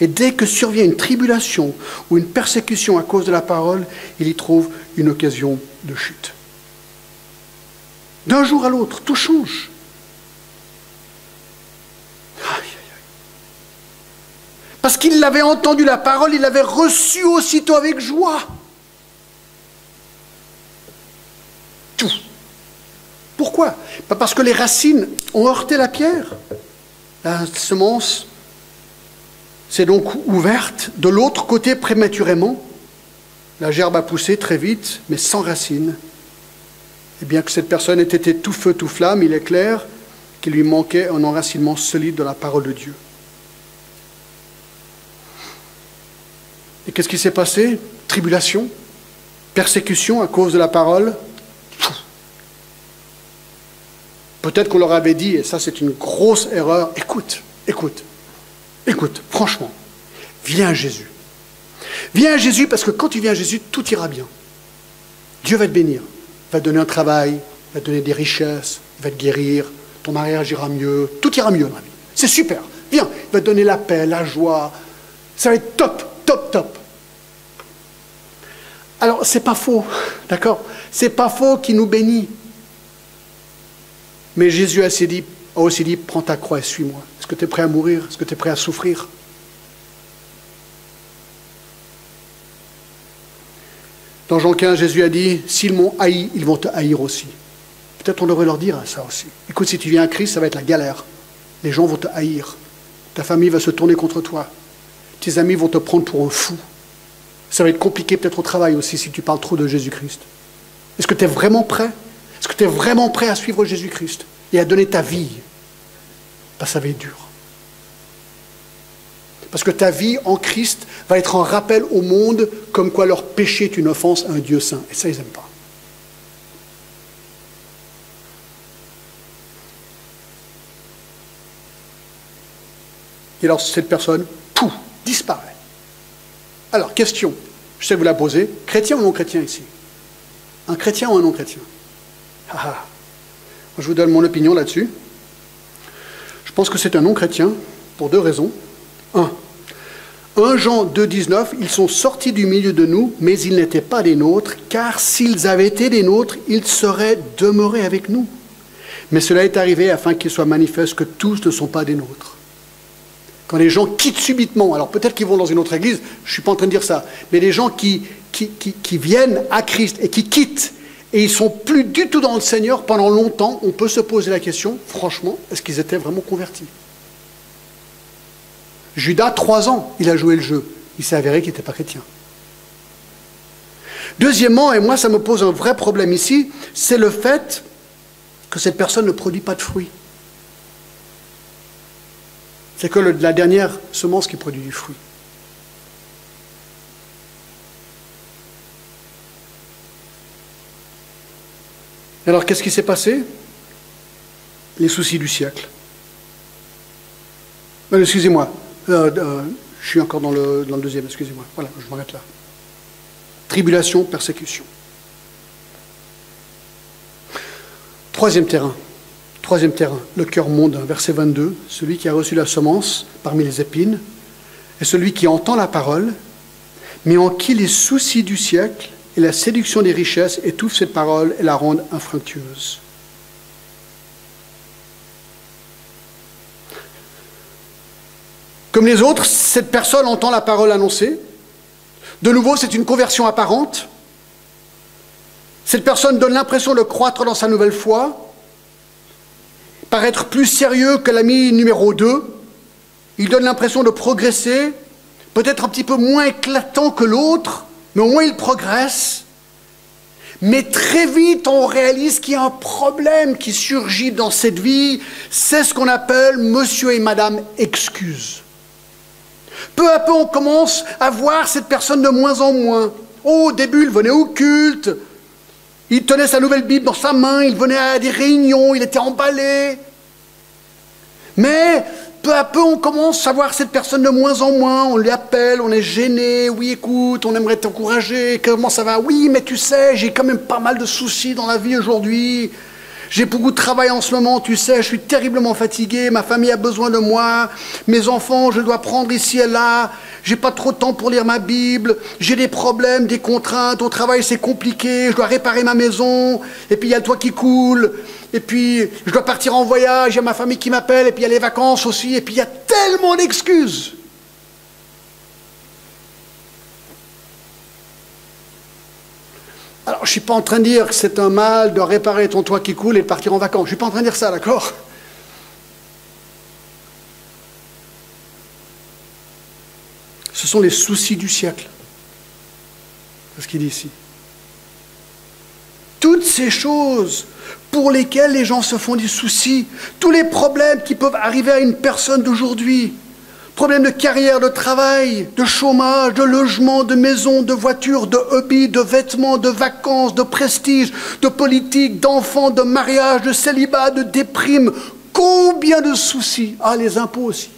Et dès que survient une tribulation ou une persécution à cause de la parole, il y trouve une occasion de chute. D'un jour à l'autre, tout change. Parce qu'il avait entendu la parole, il l'avait reçue aussitôt avec joie. Tout. Pourquoi? Pas parce que les racines ont heurté la pierre. La semence s'est donc ouverte de l'autre côté prématurément. La gerbe a poussé très vite, mais sans racines. Et bien que cette personne ait été tout feu, tout flamme, il est clair qu'il lui manquait un enracinement solide de la parole de Dieu. Et qu'est-ce qui s'est passé? Tribulation, persécution à cause de la parole. Peut-être qu'on leur avait dit, et ça c'est une grosse erreur, écoute, franchement, viens à Jésus. Viens à Jésus parce que quand tu viens à Jésus, tout ira bien. Dieu va te bénir, il va te donner un travail, il va te donner des richesses, il va te guérir, ton mariage ira mieux, tout ira mieux dans la vie. C'est super, viens, il va te donner la paix, la joie, ça va être top. Alors, c'est pas faux, d'accord? C'est pas faux qu'il nous bénit. Mais Jésus a aussi dit, prends ta croix et suis-moi. Est-ce que tu es prêt à mourir? Est-ce que tu es prêt à souffrir? Dans Jean 15, Jésus a dit, s'ils m'ont haï, ils vont te haïr aussi. Peut-être on devrait leur dire ça aussi. Écoute, si tu viens à Christ, ça va être la galère. Les gens vont te haïr. Ta famille va se tourner contre toi. Tes amis vont te prendre pour un fou. Ça va être compliqué peut-être au travail aussi si tu parles trop de Jésus-Christ. Est-ce que tu es vraiment prêt? Est-ce que tu es vraiment prêt à suivre Jésus-Christ et à donner ta vie? Ben, ça va être dur. Parce que ta vie en Christ va être un rappel au monde comme quoi leur péché est une offense à un Dieu saint. Et ça, ils n'aiment pas. Et alors, cette personne, pouf, disparaît. Alors, question, je sais vous la poser, chrétien ou non chrétien ici? Un chrétien ou un non chrétien? Moi, je vous donne mon opinion là-dessus. Je pense que c'est un non chrétien pour deux raisons. 1 Jean 2, 19, ils sont sortis du milieu de nous, mais ils n'étaient pas des nôtres, car s'ils avaient été des nôtres, ils seraient demeurés avec nous. Mais cela est arrivé afin qu'il soit manifeste que tous ne sont pas des nôtres. Quand les gens quittent subitement, alors peut-être qu'ils vont dans une autre église, je ne suis pas en train de dire ça, mais les gens qui viennent à Christ et qui quittent, et ils ne sont plus du tout dans le Seigneur pendant longtemps, on peut se poser la question, franchement, est-ce qu'ils étaient vraiment convertis? Judas, 3 ans, il a joué le jeu. Il s'est avéré qu'il n'était pas chrétien. Deuxièmement, et moi ça me pose un vrai problème ici, c'est le fait que cette personne ne produit pas de fruits. C'est que la dernière semence qui produit du fruit. Alors qu'est-ce qui s'est passé? Les soucis du siècle. Excusez-moi, je suis encore dans le deuxième, excusez-moi. Voilà, je m'arrête là. Tribulation, persécution. Troisième terrain, le cœur mondain, verset 22. Celui qui a reçu la semence parmi les épines est celui qui entend la parole, mais en qui les soucis du siècle et la séduction des richesses étouffent cette parole et la rendent infructueuse. Comme les autres, cette personne entend la parole annoncée. De nouveau, c'est une conversion apparente. Cette personne donne l'impression de croître dans sa nouvelle foi, paraître plus sérieux que l'ami numéro 2. Il donne l'impression de progresser, peut-être un petit peu moins éclatant que l'autre, mais au moins il progresse. Mais très vite, on réalise qu'il y a un problème qui surgit dans cette vie. C'est ce qu'on appelle monsieur et madame excuse. Peu à peu, on commence à voir cette personne de moins en moins. Au début, il venait au culte, il tenait sa nouvelle Bible dans sa main, il venait à des réunions, il était emballé. Mais peu à peu, on commence à voir cette personne de moins en moins, on l'appelle, on est gêné, oui écoute, on aimerait t'encourager, comment ça va? Oui, mais tu sais, j'ai quand même pas mal de soucis dans la vie aujourd'hui. J'ai beaucoup de travail en ce moment, tu sais, je suis terriblement fatigué, ma famille a besoin de moi, mes enfants, je dois prendre ici et là, j'ai pas trop de temps pour lire ma Bible, j'ai des problèmes, des contraintes, au travail c'est compliqué, je dois réparer ma maison, et puis il y a le toit qui coule, et puis je dois partir en voyage, il y a ma famille qui m'appelle, et puis il y a les vacances aussi, et puis il y a tellement d'excuses. Alors, je ne suis pas en train de dire que c'est un mal de réparer ton toit qui coule et de partir en vacances. Je ne suis pas en train de dire ça, d'accord? Ce sont les soucis du siècle. C'est ce qu'il dit ici. Toutes ces choses pour lesquelles les gens se font des soucis, tous les problèmes qui peuvent arriver à une personne d'aujourd'hui, problèmes de carrière, de travail, de chômage, de logement, de maison, de voiture, de hobby, de vêtements, de vacances, de prestige, de politique, d'enfants, de mariage, de célibat, de déprime. Combien de soucis? Ah, les impôts aussi.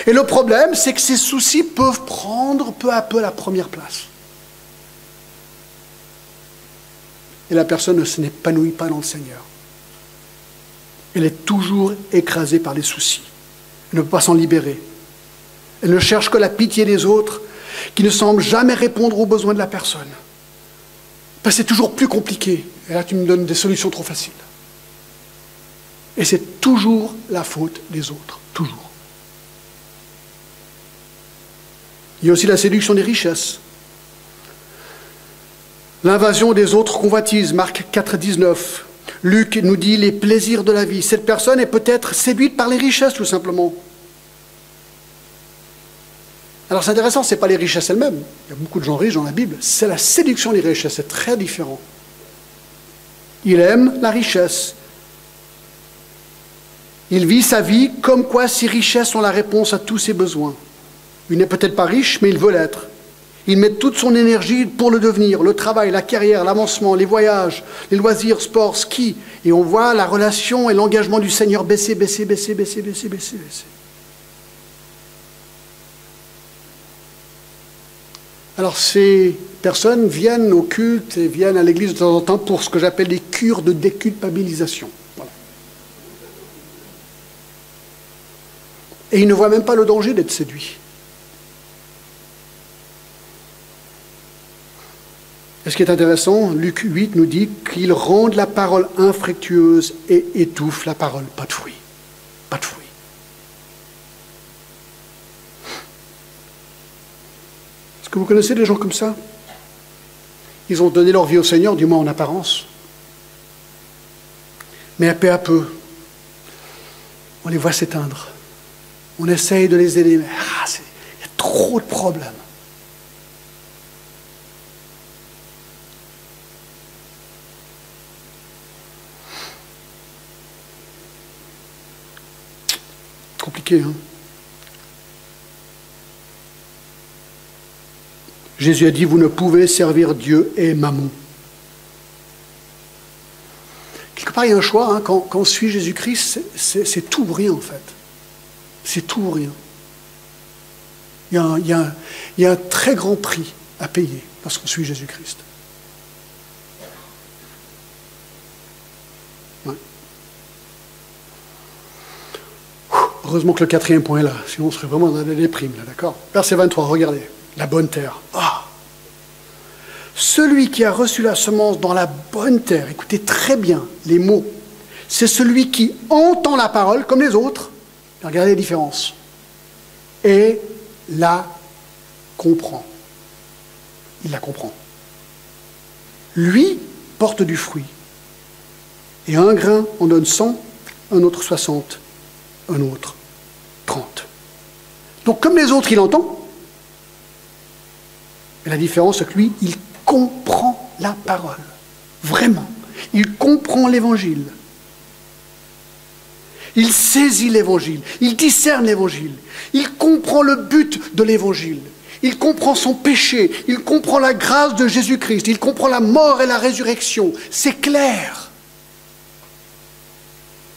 Et le problème, c'est que ces soucis peuvent prendre peu à peu la première place. Et la personne ne s'épanouit pas dans le Seigneur. Elle est toujours écrasée par les soucis. Elle ne peut pas s'en libérer. Elle ne cherche que la pitié des autres, qui ne semblent jamais répondre aux besoins de la personne. Parce que c'est toujours plus compliqué. Et là, tu me donnes des solutions trop faciles. Et c'est toujours la faute des autres. Toujours. Il y a aussi la séduction des richesses. L'invasion des autres convoitises, Marc 4, 19. Luc nous dit les plaisirs de la vie. Cette personne est peut-être séduite par les richesses, tout simplement. Alors c'est intéressant, ce n'est pas les richesses elles-mêmes. Il y a beaucoup de gens riches dans la Bible. C'est la séduction des richesses, c'est très différent. Il aime la richesse. Il vit sa vie comme quoi ses richesses sont la réponse à tous ses besoins. Il n'est peut-être pas riche, mais il veut l'être. Il met toute son énergie pour le devenir, le travail, la carrière, l'avancement, les voyages, les loisirs, sport, ski. Et on voit la relation et l'engagement du Seigneur baisser. Alors ces personnes viennent au culte et viennent à l'église de temps en temps pour ce que j'appelle des cures de déculpabilisation. Voilà. Et ils ne voient même pas le danger d'être séduits. Et ce qui est intéressant, Luc 8 nous dit qu'ils rendent la parole infructueuse et étouffent la parole. Pas de fruits. Pas de fruits. Est-ce que vous connaissez des gens comme ça? Ils ont donné leur vie au Seigneur, du moins en apparence. Mais peu à peu, on les voit s'éteindre. On essaye de les aider, mais il y a trop de problèmes. Compliqué, hein? Jésus a dit, vous ne pouvez servir Dieu et Mammon. Quelque part, il y a un choix. Hein. Quand on suit Jésus-Christ, c'est tout ou rien, en fait. C'est tout ou rien. Il y a un très grand prix à payer lorsqu'on suit Jésus-Christ. Ouais. Heureusement que le 4e point est là, sinon on serait vraiment dans la déprime, là, d'accord? Verset 23, regardez. La bonne terre. Celui qui a reçu la semence dans la bonne terre, écoutez très bien les mots, c'est celui qui entend la parole comme les autres, regardez la différence, et la comprend. Il la comprend. Lui porte du fruit. Et un grain en donne 100, un autre 60, un autre 30. Donc comme les autres, il entend. Mais la différence, c'est que lui, il comprend la parole. Vraiment. Il comprend l'évangile. Il saisit l'évangile. Il discerne l'évangile. Il comprend le but de l'évangile. Il comprend son péché. Il comprend la grâce de Jésus-Christ. Il comprend la mort et la résurrection. C'est clair.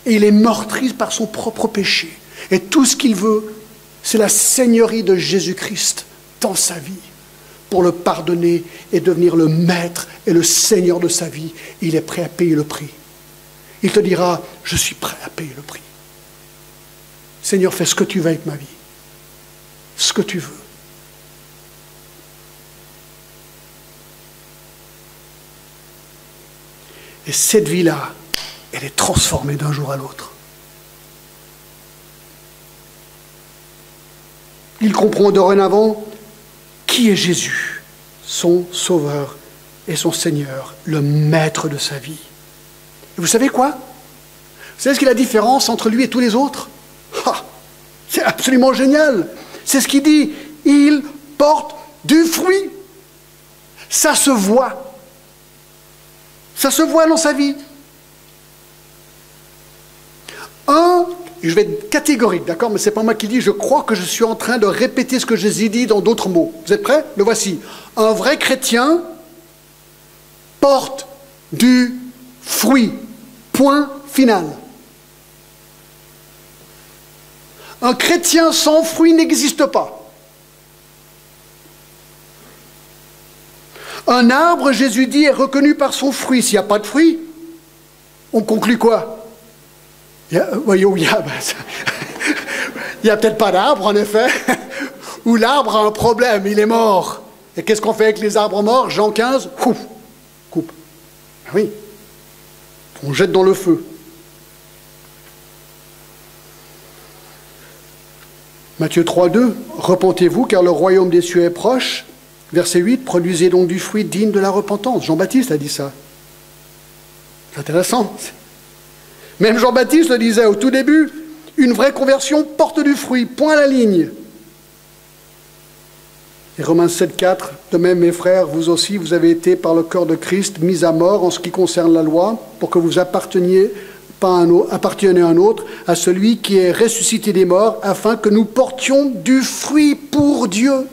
Et il est meurtri par son propre péché. Et tout ce qu'il veut, c'est la seigneurie de Jésus-Christ dans sa vie, pour le pardonner et devenir le maître et le seigneur de sa vie. Il est prêt à payer le prix. Il te dira, je suis prêt à payer le prix. Seigneur, fais ce que tu veux avec ma vie. Ce que tu veux. Et cette vie-là, elle est transformée d'un jour à l'autre. Il comprend dorénavant qui est Jésus, son Sauveur et son Seigneur, le Maître de sa vie. Et vous savez quoi? Vous savez ce qu'est la différence entre lui et tous les autres? C'est absolument génial. C'est ce qu'il dit. Il porte du fruit. Ça se voit. Ça se voit dans sa vie. Je vais être catégorique, d'accord, mais ce n'est pas moi qui dis, je crois que je suis en train de répéter ce que Jésus dit dans d'autres mots. Vous êtes prêts? Le voici. Un vrai chrétien porte du fruit. Point final. Un chrétien sans fruit n'existe pas. Un arbre, Jésus dit, est reconnu par son fruit. S'il n'y a pas de fruit, on conclut quoi? Il n'y a peut-être pas d'arbre, en effet, ou l'arbre a un problème, il est mort. Et qu'est-ce qu'on fait avec les arbres morts? Jean 15, coupe. Oui, on jette dans le feu. Matthieu 3, 2, repentez-vous car le royaume des cieux est proche. Verset 8, produisez donc du fruit digne de la repentance. Jean-Baptiste a dit ça. C'est intéressant. Même Jean-Baptiste le disait au tout début, une vraie conversion porte du fruit, point à la ligne. Et Romains 7, 4, de même mes frères, vous aussi, vous avez été par le corps de Christ mis à mort en ce qui concerne la loi, pour que vous apparteniez à un autre, à celui qui est ressuscité des morts, afin que nous portions du fruit pour Dieu.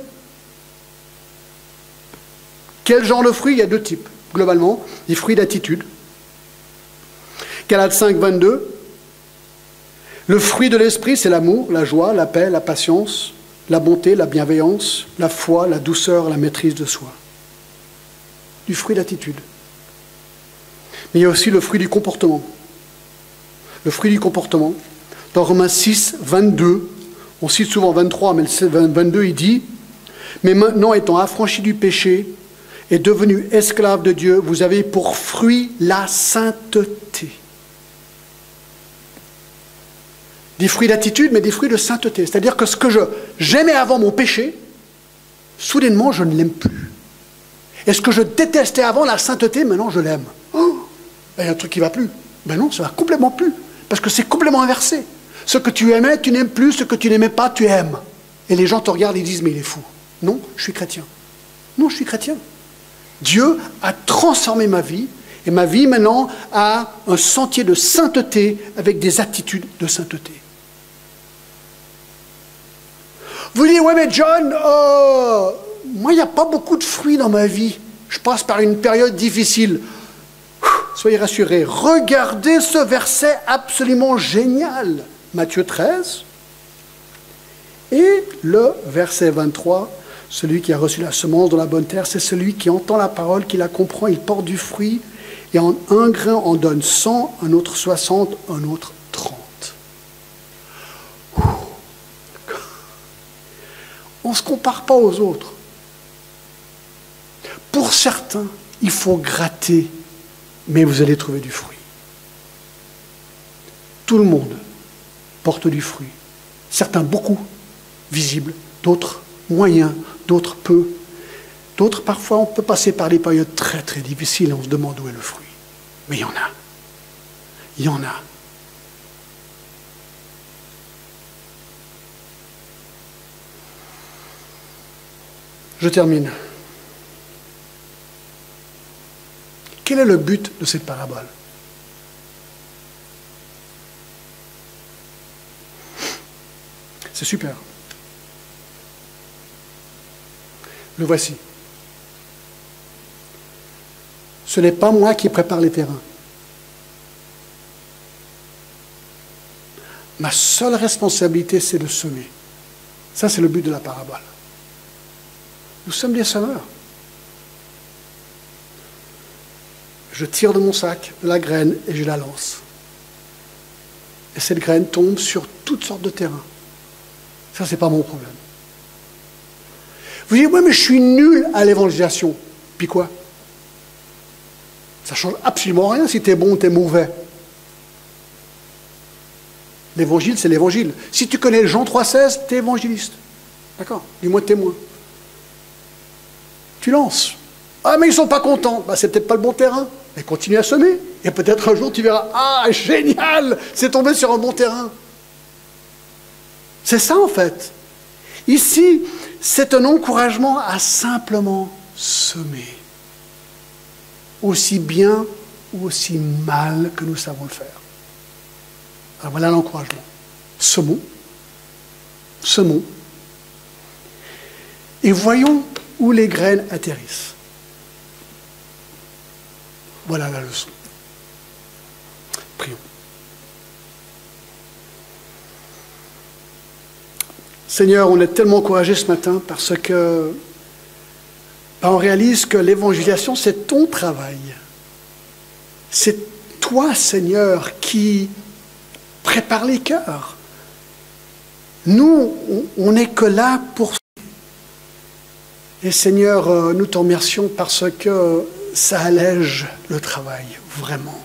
Quel genre de fruit? Il y a deux types, globalement, des fruits d'attitude. Galates 5, 22. Le fruit de l'esprit, c'est l'amour, la joie, la paix, la patience, la bonté, la bienveillance, la foi, la douceur, la maîtrise de soi. Du fruit d'attitude. Mais il y a aussi le fruit du comportement. Le fruit du comportement. Dans Romains 6, 22, on cite souvent 23, mais le 22, il dit « Mais maintenant, étant affranchis du péché et devenus esclaves de Dieu, vous avez pour fruit la sainteté. » Des fruits d'attitude, mais des fruits de sainteté. C'est-à-dire que ce que j'aimais avant mon péché, soudainement, je ne l'aime plus. Et ce que je détestais avant, la sainteté, maintenant, je l'aime. Oh, il y a un truc qui ne va plus. Ben non, ça ne va complètement plus. Parce que c'est complètement inversé. Ce que tu aimais, tu n'aimes plus. Ce que tu n'aimais pas, tu aimes. Et les gens te regardent et disent, mais il est fou. Non, je suis chrétien. Non, je suis chrétien. Dieu a transformé ma vie. Et ma vie, maintenant, a un sentier de sainteté avec des attitudes de sainteté. Vous dites, ouais, mais John, moi, il n'y a pas beaucoup de fruits dans ma vie. Je passe par une période difficile. Soyez rassurés. Regardez ce verset absolument génial. Matthieu 13. Et le verset 23. Celui qui a reçu la semence dans la bonne terre, c'est celui qui entend la parole, qui la comprend, il porte du fruit. Et en un grain en donne 100, un autre 60, un autre 30. On ne se compare pas aux autres. Pour certains, il faut gratter, mais vous allez trouver du fruit. Tout le monde porte du fruit. Certains beaucoup, visibles, d'autres moyens, d'autres peu. D'autres, parfois, on peut passer par des périodes très, très difficiles et on se demande où est le fruit. Mais il y en a. Il y en a. Je termine. Quel est le but de cette parabole? C'est super. Le voici. Ce n'est pas moi qui prépare les terrains. Ma seule responsabilité, c'est de semer. Ça, c'est le but de la parabole. Nous sommes des semeurs. Je tire de mon sac la graine et je la lance. Et cette graine tombe sur toutes sortes de terrains. Ça, ce n'est pas mon problème. Vous dites, oui, mais je suis nul à l'évangélisation. Puis quoi? Ça ne change absolument rien si tu es bon ou tu es mauvais. L'évangile, c'est l'évangile. Si tu connais Jean 3,16, tu es évangéliste. D'accord? Dis-moi témoin. Tu lances. Ah, mais ils ne sont pas contents. Bah, c'est peut-être pas le bon terrain. Mais continue à semer. Et peut-être un jour, tu verras, ah, génial, c'est tombé sur un bon terrain. C'est ça, en fait. Ici, c'est un encouragement à simplement semer. Aussi bien ou aussi mal que nous savons le faire. Alors voilà l'encouragement. Semons. Semons. Et voyons où les graines atterrissent. Voilà la leçon. Prions. Seigneur, on est tellement encouragés ce matin parce que on réalise que l'évangélisation, c'est ton travail. C'est toi, Seigneur, qui prépare les cœurs. Nous, on n'est que là pour... Et Seigneur, nous te remercions parce que ça allège le travail, vraiment.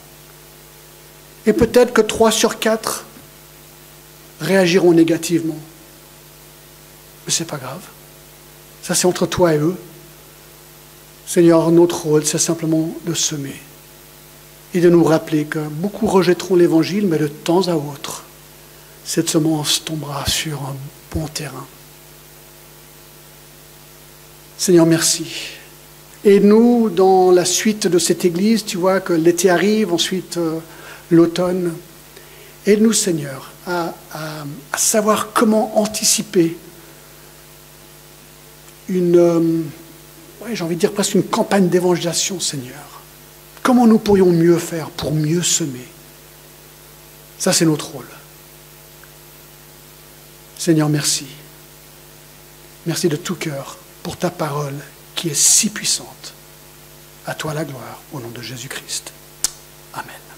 Et peut-être que 3 sur 4 réagiront négativement. Mais ce n'est pas grave. Ça, c'est entre toi et eux. Seigneur, notre rôle, c'est simplement de semer et de nous rappeler que beaucoup rejetteront l'Évangile, mais de temps à autre, cette semence tombera sur un bon terrain. Seigneur, merci. Et nous, dans la suite de cette Église, tu vois que l'été arrive, ensuite l'automne. Aide-nous, Seigneur, à savoir comment anticiper j'ai envie de dire presque une campagne d'évangélisation, Seigneur. Comment nous pourrions mieux faire pour mieux semer? Ça, c'est notre rôle. Seigneur, merci. Merci de tout cœur pour ta parole qui est si puissante. À toi la gloire, au nom de Jésus-Christ. Amen.